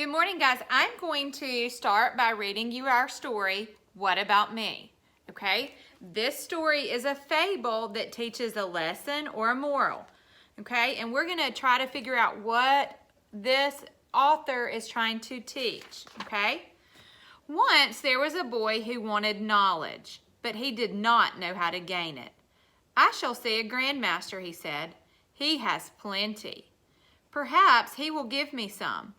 Good morning, guys. I'm going to start by reading you our story, What About Me? Okay? This story is a fable that teaches a lesson or a moral. Okay? And we're going to try to figure out what this author is trying to teach. Okay? Once there was a boy who wanted knowledge, but he did not know how to gain it. I shall see a grandmaster, he said. He has plenty. Perhaps he will give me some.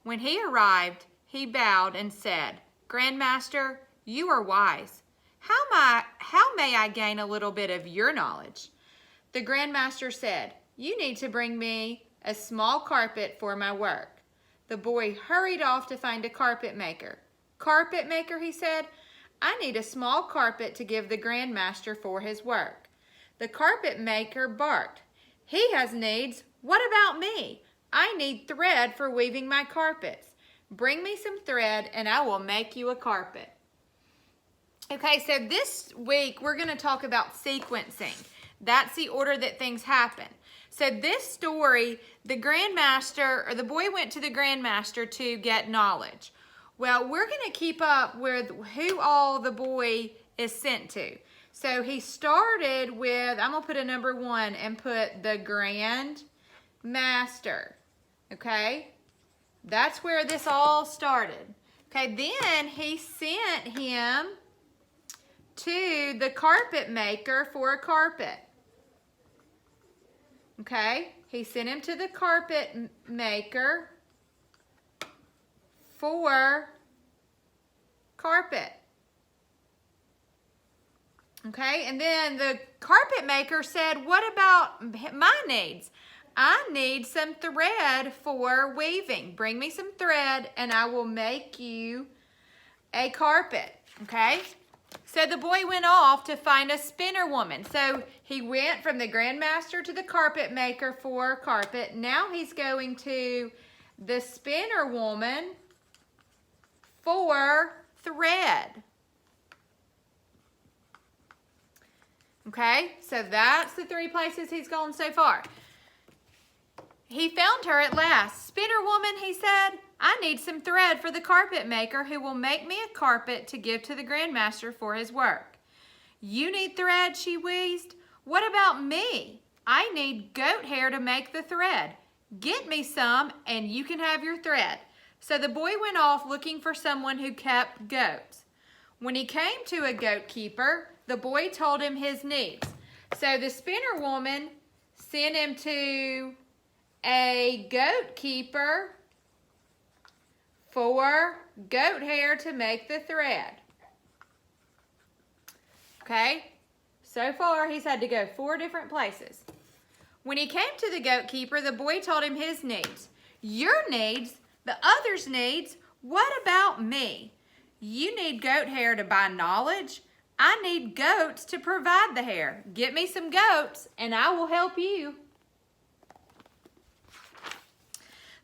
When he arrived, he bowed and said, Grandmaster, you are wise. How may I gain a little bit of your knowledge? The Grandmaster said, You need to bring me a small carpet for my work. The boy hurried off to find a carpet maker. Carpet maker, he said, I need a small carpet to give the Grandmaster for his work. The carpet maker barked, He has needs. What about me? I need thread for weaving my carpets. Bring me some thread and I will make you a carpet. Okay, so this week we're going to talk about sequencing. That's the order that things happen. So this story, the boy went to the Grandmaster to get knowledge. Well, we're going to keep up with who all the boy is sent to. So he started with, I'm going to put a number 1 and put the Grandmaster. Okay? That's where this all started. Okay, then he sent him to the carpet maker for a carpet. Okay? He sent him to the carpet maker for carpet. Okay, and then the carpet maker said, what about my needs? I need some thread for weaving. Bring me some thread and I will make you a carpet. Okay, so the boy went off to find a spinner woman. So he went from the Grandmaster to the carpet maker for carpet. Now he's going to the spinner woman for thread. Okay, so that's the 3 places he's gone so far. He found her at last. Spinner woman, he said, I need some thread for the carpet maker who will make me a carpet to give to the Grandmaster for his work. You need thread, she wheezed. What about me? I need goat hair to make the thread. Get me some and you can have your thread. So the boy went off looking for someone who kept goats. When he came to a goat keeper, the boy told him his needs. So the spinner woman sent him to a goat keeper for goat hair to make the thread. Okay, so far he's had to go 4 different places. When he came to the goat keeper, the boy told him his needs. Your needs, the other's needs, what about me? You need goat hair to buy knowledge. I need goats to provide the hair. Get me some goats and I will help you.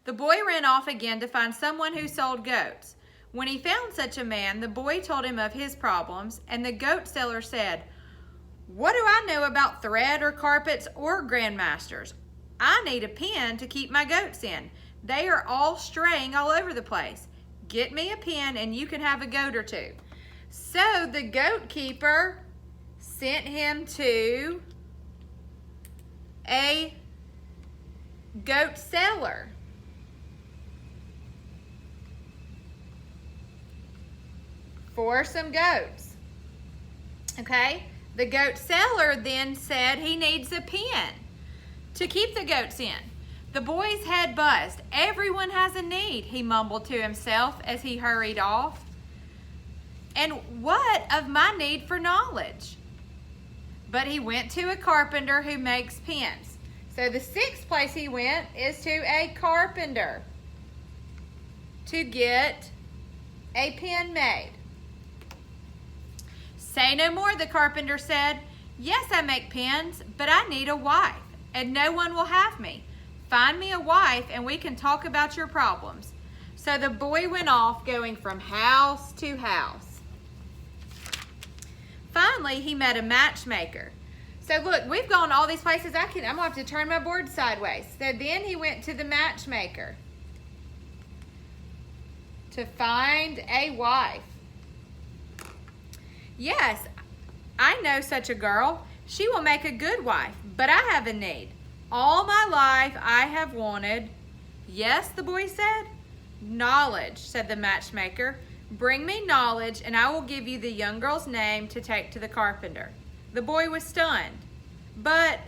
The boy ran off again to find someone who sold goats. When he found such a man, the boy told him of his problems, and the goat seller said, What do I know about thread or carpets or grandmasters? I need a pen to keep my goats in. They are all straying all over the place. Get me a pen and you can have a goat or 2. So the goat keeper sent him to a goat seller. For some goats. Okay, the goat seller then said he needs a pen to keep the goats in. The boy's head buzzed. Everyone has a need, he mumbled to himself as he hurried off. And what of my need for knowledge? But he went to a carpenter who makes pens. So the 6th place he went is to a carpenter to get a pen made. Say no more, the carpenter said. Yes, I make pens, but I need a wife, and no one will have me. Find me a wife, and we can talk about your problems. So the boy went off, going from house to house. Finally, he met a matchmaker. So look, we've gone all these places. I'm going to have to turn my board sideways. So then he went to the matchmaker. to find a wife. Yes, I know such a girl. She will make a good wife, but I have a need. All my life I have wanted. Yes, the boy said. Knowledge, said the matchmaker. Bring me knowledge, and I will give you the young girl's name to take to the carpenter. The boy was stunned. But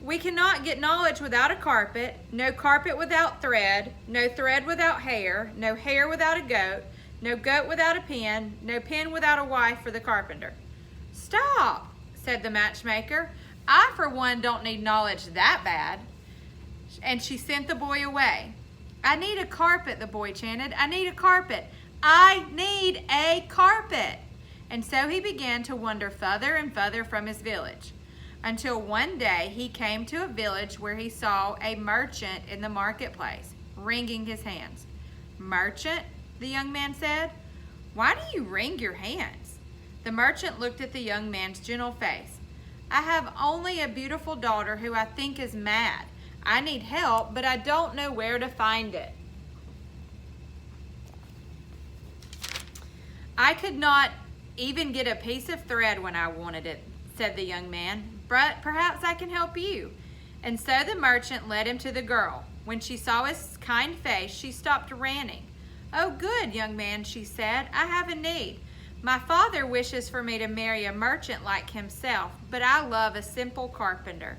we cannot get knowledge without a carpet, no carpet without thread, no thread without hair, no hair without a goat, no goat without a pen, no pen without a wife for the carpenter. Stop, said the matchmaker. I, for one, don't need knowledge that bad. And she sent the boy away. I need a carpet, the boy chanted. I need a carpet. I need a carpet. And so he began to wander further and further from his village, until one day he came to a village where he saw a merchant in the marketplace, wringing his hands. Merchant, the young man said, why do you wring your hands? The merchant looked at the young man's gentle face. I have only a beautiful daughter who I think is mad. I need help, but I don't know where to find it. I could not even get a piece of thread when I wanted it, said the young man, but perhaps I can help you. And so the merchant led him to the girl. When she saw his kind face, she stopped ranting. Oh, good, young man, she said. I have a need. My father wishes for me to marry a merchant like himself, but I love a simple carpenter.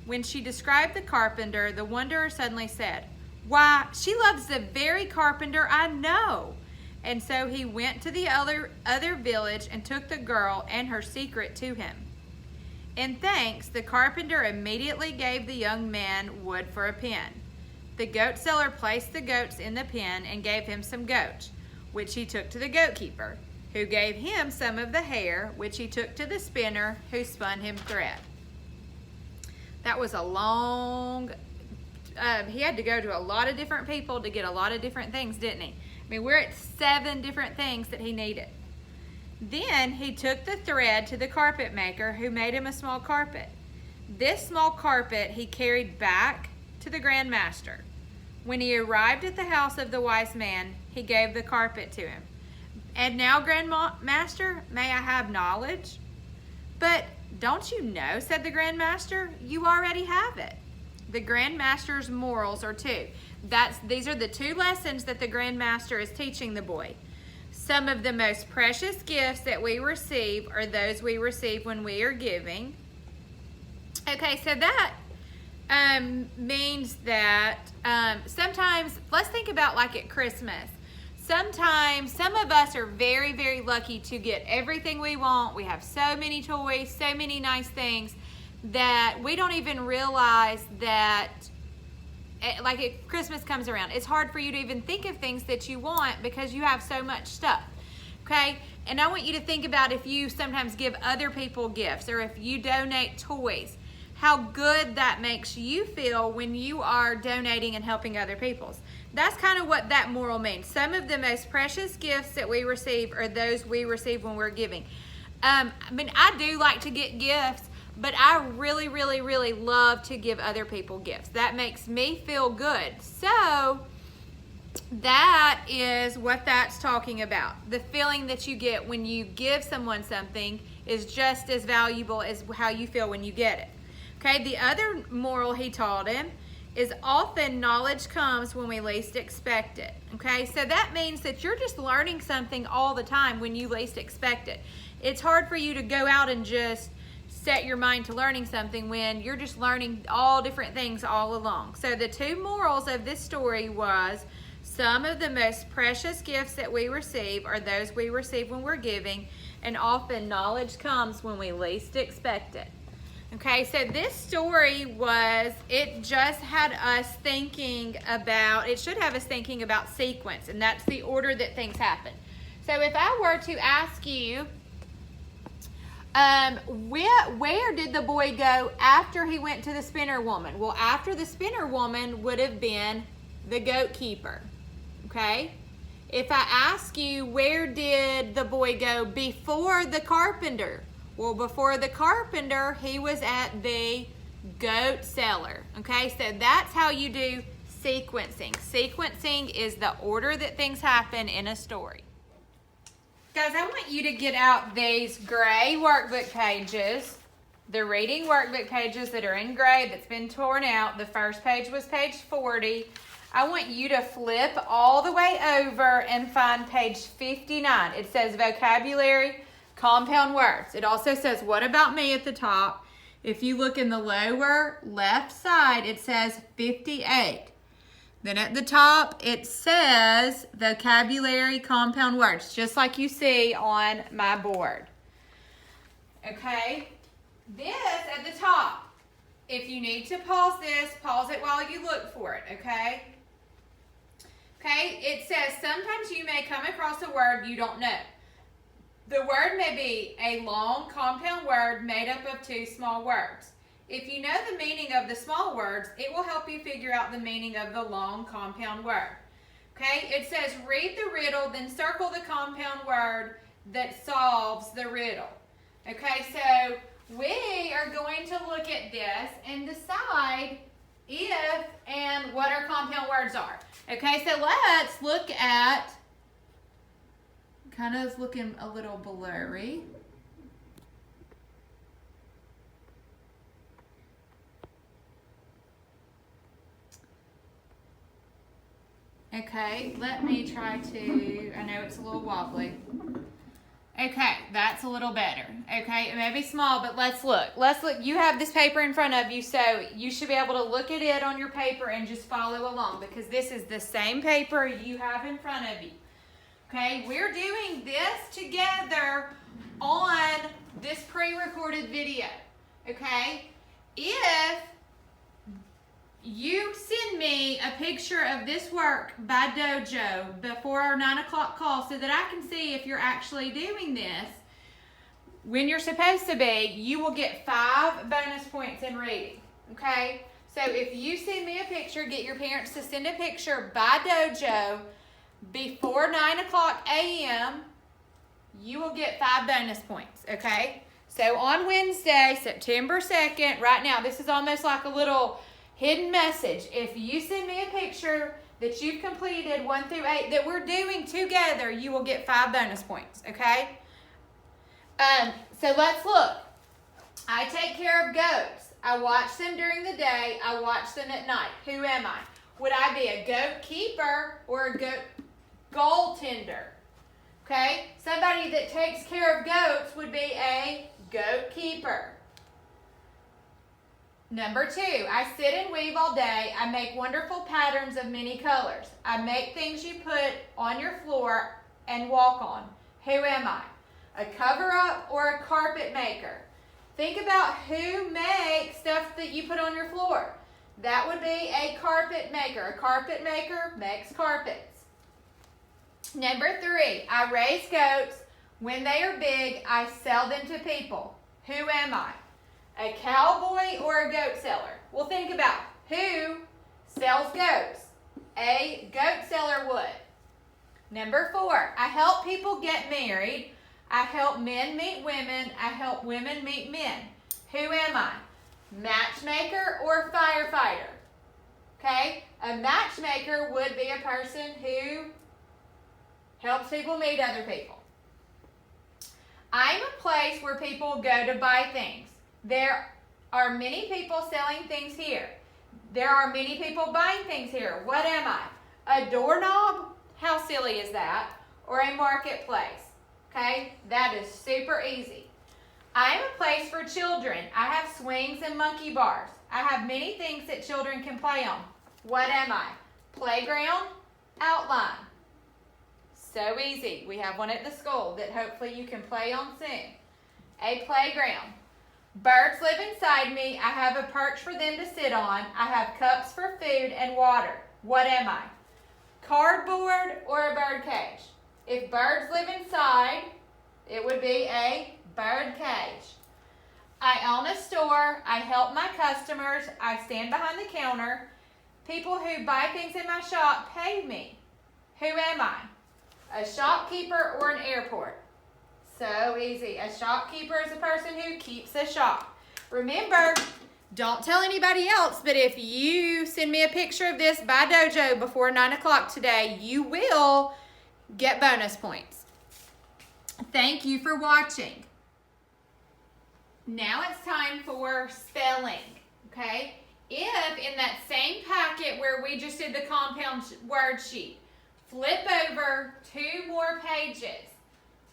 When she described the carpenter, the wanderer suddenly said, why, she loves the very carpenter I know. And so he went to the other village and took the girl and her secret to him. In thanks, the carpenter immediately gave the young man wood for a pen. The goat seller placed the goats in the pen and gave him some goats, which he took to the goat keeper, who gave him some of the hair, which he took to the spinner, who spun him thread. That was a long, he had to go to a lot of different people to get a lot of different things, didn't he? I mean, we're at 7 different things that he needed. Then he took the thread to the carpet maker, who made him a small carpet. This small carpet he carried back to the Grand Master. When he arrived at the house of the wise man, he gave the carpet to him. And now, Grand Master, may I have knowledge? But don't you know, said the Grand Master, you already have it. The Grand Master's morals are 2. These are the 2 lessons that the Grand Master is teaching the boy. Some of the most precious gifts that we receive are those we receive when we are giving. Okay, so that means that sometimes, let's think about like at Christmas. Sometimes some of us are very, very lucky to get everything we want. We have so many toys, so many nice things that we don't even realize that, like if Christmas comes around, it's hard for you to even think of things that you want because you have so much stuff, okay? And I want you to think about if you sometimes give other people gifts or if you donate toys, how good that makes you feel when you are donating and helping other people. That's kind of what that moral means. Some of the most precious gifts that we receive are those we receive when we're giving. I mean, I do like to get gifts, but I really, really, really love to give other people gifts. That makes me feel good. So that is what that's talking about. The feeling that you get when you give someone something is just as valuable as how you feel when you get it. Okay, the other moral he taught him is often knowledge comes when we least expect it. Okay, so that means that you're just learning something all the time when you least expect it. It's hard for you to go out and just set your mind to learning something when you're just learning all different things all along. So the 2 morals of this story was some of the most precious gifts that we receive are those we receive when we're giving, and often knowledge comes when we least expect it. Okay, so this story it just had us thinking about, it should have us thinking about sequence, and that's the order that things happen. So if I were to ask you, where did the boy go after he went to the spinner woman? Well, after the spinner woman would have been the goat keeper, okay? If I ask you, where did the boy go before the carpenter? Well, before the carpenter, he was at the goat seller, okay? So that's how you do sequencing. Sequencing is the order that things happen in a story. Guys, I want you to get out these gray workbook pages, the reading workbook pages that are in gray that's been torn out. The first page was page 40. I want you to flip all the way over and find page 59. It says vocabulary, compound words. It also says what about me at the top. If you look in the lower left side, it says 58. Then at the top, it says vocabulary, compound words, just like you see on my board. Okay, this at the top, if you need to pause this, pause it while you look for it, okay? Okay, it says sometimes you may come across a word you don't know. The word may be a long compound word made up of two small words. If you know the meaning of the small words, it will help you figure out the meaning of the long compound word. Okay, it says read the riddle, then circle the compound word that solves the riddle. Okay, so we are going to look at this and decide if and what our compound words are. Okay, so let's look at, kind of looking a little blurry. Okay, let me try to, I know it's a little wobbly. Okay, that's a little better. Okay, it may be small, but let's look. Let's look. You have this paper in front of you, so you should be able to look at it on your paper and just follow along because this is the same paper you have in front of you. Okay, we're doing this together on this pre-recorded video. Okay, if you send me a picture of this work by Dojo before our 9 o'clock call so that I can see if you're actually doing this when you're supposed to be, you will get 5 bonus points in reading, okay? So if you send me a picture, get your parents to send a picture by Dojo before 9 o'clock a.m., you will get 5 bonus points, okay? So on Wednesday, September 2nd, right now, this is almost like a little hidden message. If you send me a picture that you've completed 1 through 8 that we're doing together, you will get 5 bonus points, okay? So let's look. I take care of goats. I watch them during the day. I watch them at night. Who am I? Would I be a goat keeper or a goat goaltender? Okay? Somebody that takes care of goats would be a goat keeper. Number 2, I sit and weave all day. I make wonderful patterns of many colors. I make things you put on your floor and walk on. Who am I? A cover-up or a carpet maker? Think about who makes stuff that you put on your floor. That would be a carpet maker. A carpet maker makes carpets. Number 3, I raise goats. When they are big, I sell them to people. Who am I? A cowboy or a goat seller? Well, think about who sells goats. A goat seller would. Number 4, I help people get married. I help men meet women. I help women meet men. Who am I? Matchmaker or firefighter? Okay, a matchmaker would be a person who helps people meet other people. I'm a place where people go to buy things. There are many people selling things here. There are many people buying things here. What am I? A doorknob? How silly is that? Or a marketplace? Okay, that is super easy. I am a place for children. I have swings and monkey bars. I have many things that children can play on. What am I? Playground? Outline. So easy. We have one at the school that hopefully you can play on soon. A playground. Birds live inside me. I have a perch for them to sit on. I have cups for food and water. What am I? Cardboard or a bird cage? If birds live inside, it would be a bird cage. I own a store. I help my customers. I stand behind the counter. People who buy things in my shop pay me. Who am I? A shopkeeper or an airport? So easy. A shopkeeper is a person who keeps a shop. Remember, Don't tell anybody else, but if you send me a picture of this by Dojo before 9 o'clock today, you will get bonus points. Thank you for watching. Now it's time for spelling, okay? If in that same packet where we just did the compound word sheet, flip over 2 more pages.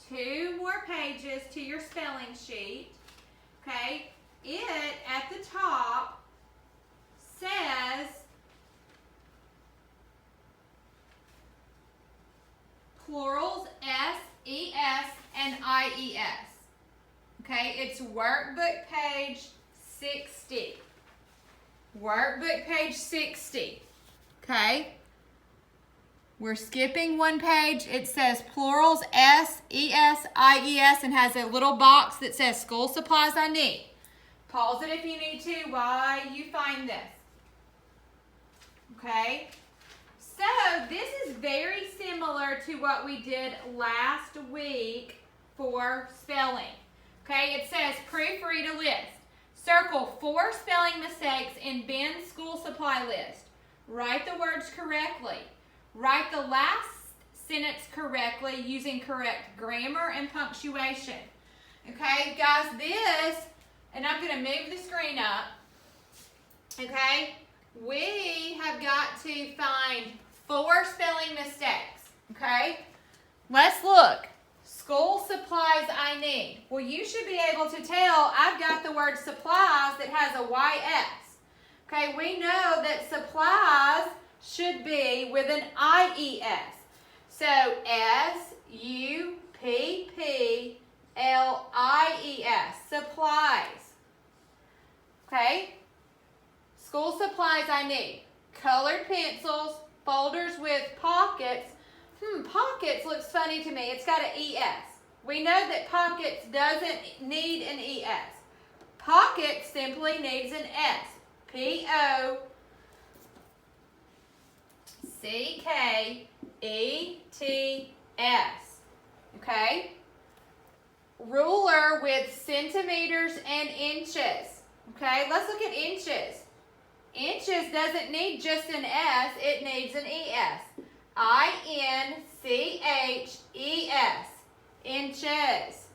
2 more pages to your spelling sheet, okay? It, at the top, says plurals S, E, S, and I, E, S. Okay, it's workbook page 60. Workbook page 60. Okay? We're skipping one page. It says plurals S, E, S, I, E, S, and has a little box that says school supplies I need. Pause it if you need to while you find this. Okay? So, this is very similar to what we did last week for spelling. Okay, it says proofread a list. Circle 4 spelling mistakes in Ben's school supply list. Write the words correctly. Write the last sentence correctly using correct grammar and punctuation. Okay, guys, this, and I'm going to move the screen up. Okay, we have got to find 4 spelling mistakes. Okay, let's look. School supplies I need. Well, you should be able to tell I've got the word supplies that has a YS. Okay, we know that supplies should be with an IES. So, S-U-P-P-L-I-E-S, supplies. Okay, school supplies I need. Colored pencils, folders with pockets. Pockets looks funny to me. It's got an ES. We know that pockets doesn't need an ES. Pocket simply needs an S. P-O-C-K-E-T-S. Okay? Ruler with centimeters and inches. Okay, let's look at inches. Inches doesn't need just an S, it needs an ES. I-N-C-H-E-S. Inches.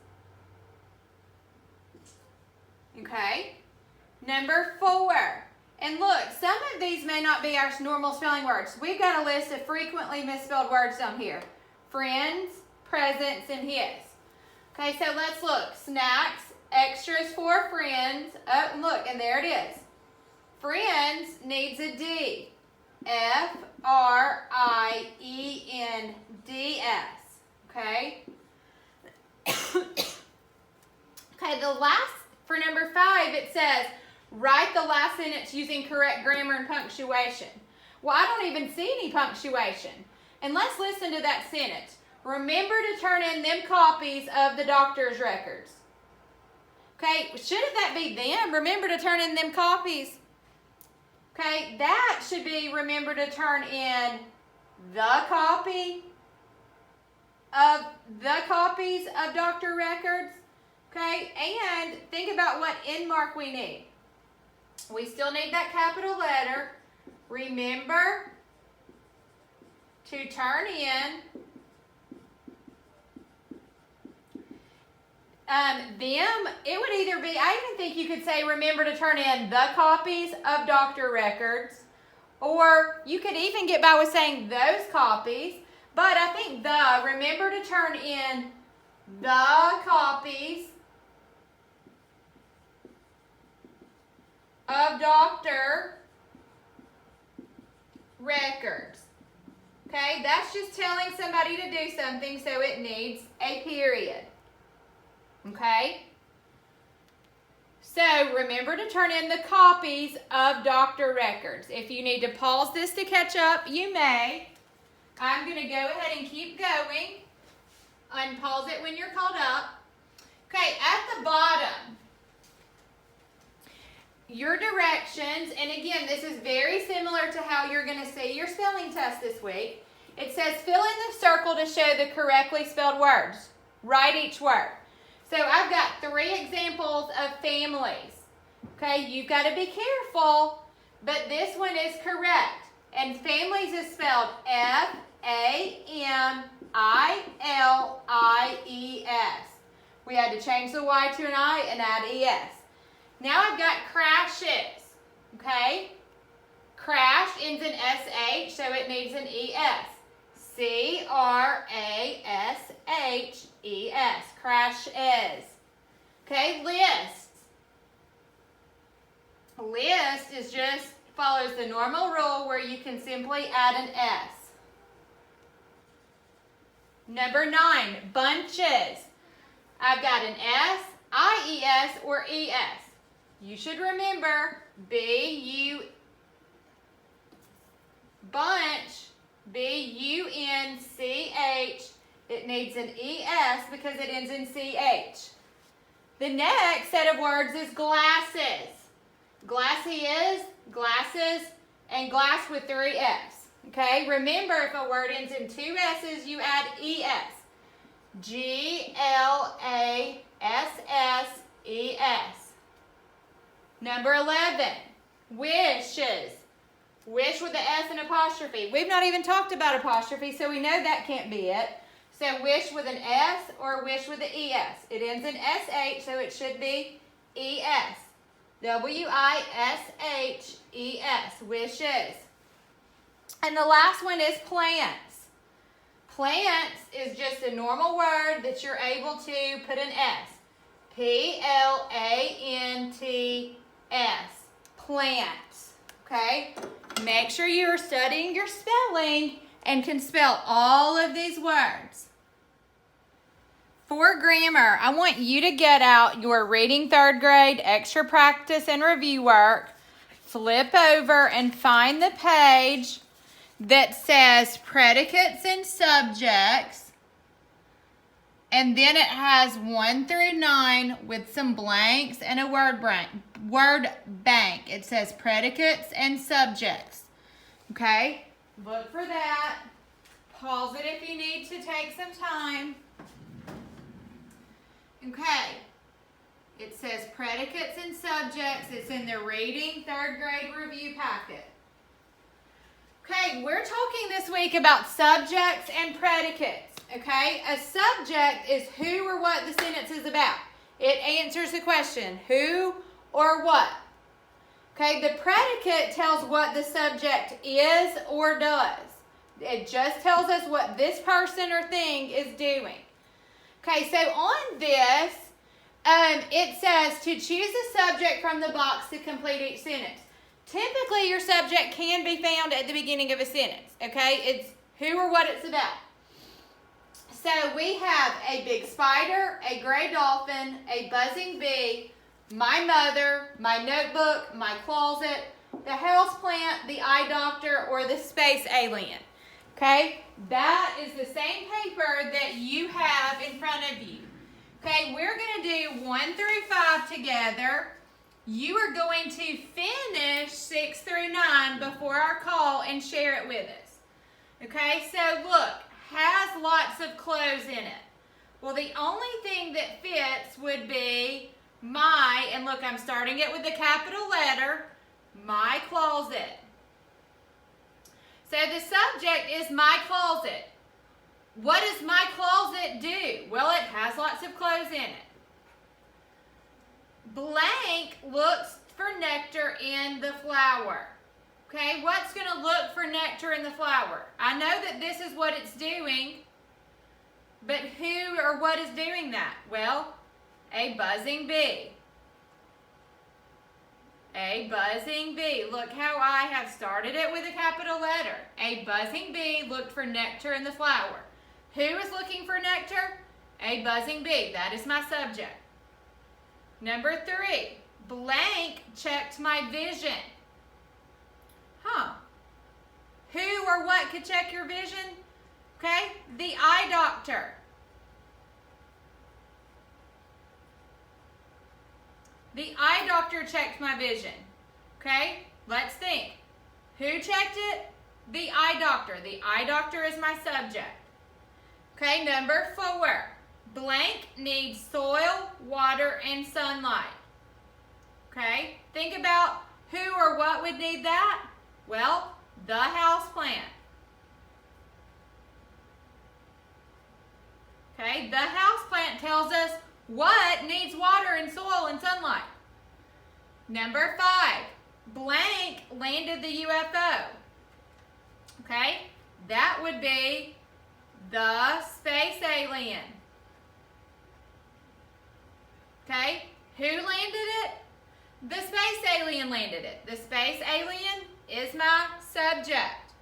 Okay? Number 4. And look, some of these may not be our normal spelling words. We've got a list of frequently misspelled words down here. Friends, presents, and his. Okay, so let's look. Snacks, extras for friends. Oh, and look, and there it is. Friends needs a D. F-R-I-E-N-D-S. Okay? Okay, the last, for number 5, it says, write the last sentence using correct grammar and punctuation. Well, I don't even see any punctuation. And let's listen to that sentence. Remember to turn in them copies of the doctor's records. Okay, shouldn't that be them? Remember to turn in them copies. Okay, that should be remember to turn in the copies of doctor records. Okay, and think about what end mark we need. We still need that capital letter. Remember to turn in them. It would either be, I even think you could say remember to turn in the copies of doctor records, or you could even get by with saying those copies, but I think remember to turn in the copies of doctor records. Okay, that's just telling somebody to do something, so it needs a period. Okay? So, remember to turn in the copies of doctor records. If you need to pause this to catch up, you may. I'm going to go ahead and keep going. Unpause it when you're called up. Okay, at the bottom, your directions, and again, this is very similar to how you're going to see your spelling test this week. It says fill in the circle to show the correctly spelled words. Write each word. So I've got 3 examples of families. Okay, you've got to be careful, but this one is correct. And families is spelled F-A-M-I-L-I-E-S. We had to change the Y to an I and add E-S. Now I've got crashes, okay? Crash ends in S-H, so it needs an E-S. C-R-A-S-H-E-S, crashes. Okay, lists. List is just follows the normal rule where you can simply add an S. Number 9, bunches. I've got an S, I-E-S, or E-S. You should remember B-U, bunch, B-U-N-C-H. It needs an E-S because it ends in C-H. The next set of words is glasses. Glassy is, glasses, and glass with 3 F's. Okay, remember if a word ends in 2 S's, you add ES. G-L-A-S-S-E-S. Number 11, wishes. Wish with the S and apostrophe. We've not even talked about apostrophe, so we know that can't be it. So wish with an S or wish with an ES. It ends in SH, so it should be ES. W-I-S-H-E-S, wishes. And the last one is plants. Plants is just a normal word that you're able to put an S. P-L-A-N-T-S, plants. Okay? Make sure you are studying your spelling and can spell all of these words. For grammar, I want you to get out your Reading 3rd grade extra practice and review work, flip over and find the page that says predicates and subjects, and then it has 1 through 9 with some blanks and a word bank. It says predicates and subjects. Okay? Look for that. Pause it if you need to take some time. Okay, it says predicates and subjects. It's in the Reading 3rd grade review packet. Okay, we're talking this week about subjects and predicates. Okay, a subject is who or what the sentence is about. It answers the question, who or what. Okay, the predicate tells what the subject is or does. It just tells us what this person or thing is doing. Okay, so on this, it says to choose a subject from the box to complete each sentence. Typically, your subject can be found at the beginning of a sentence, okay? It's who or what it's about. So we have a big spider, a gray dolphin, a buzzing bee, my mother, my notebook, my closet, the house plant, the eye doctor, or the space alien. Okay, that is the same paper that you have in front of you. Okay, we're going to do 1 through 5 together. You are going to finish 6 through 9 before our call and share it with us. Okay, so look, has lots of clothes in it. Well, the only thing that fits would be my, and look, I'm starting it with a capital letter, my closet. So the subject is my closet. What does my closet do? Well, it has lots of clothes in it. Blank looks for nectar in the flower. Okay, what's going to look for nectar in the flower? I know that this is what it's doing, but who or what is doing that? Well, a buzzing bee. A buzzing bee. Look how I have started it with a capital letter. A buzzing bee looked for nectar in the flower. Who is looking for nectar? A buzzing bee. That is my subject. Number 3, blank checked my vision. Who or what could check your vision? Okay, the eye doctor. The eye doctor checked my vision. Okay, let's think. Who checked it? The eye doctor. The eye doctor is my subject. Okay, number 4. Blank needs soil, water, and sunlight. Okay, think about who or what would need that. Well, the house plant. Okay, the house plant tells us what needs water and soil and sunlight. Number 5, blank landed the UFO. Okay, that would be the space alien. Okay, who landed it? The space alien landed it. The space alien is my subject.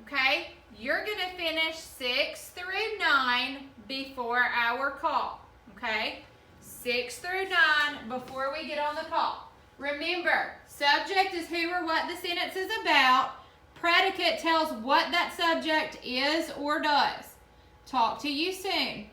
Okay, you're going to finish 6 through 9 before our call. Okay, 6 through 9 before we get on the call. Remember, subject is who or what the sentence is about. Predicate tells what that subject is or does. Talk to you soon.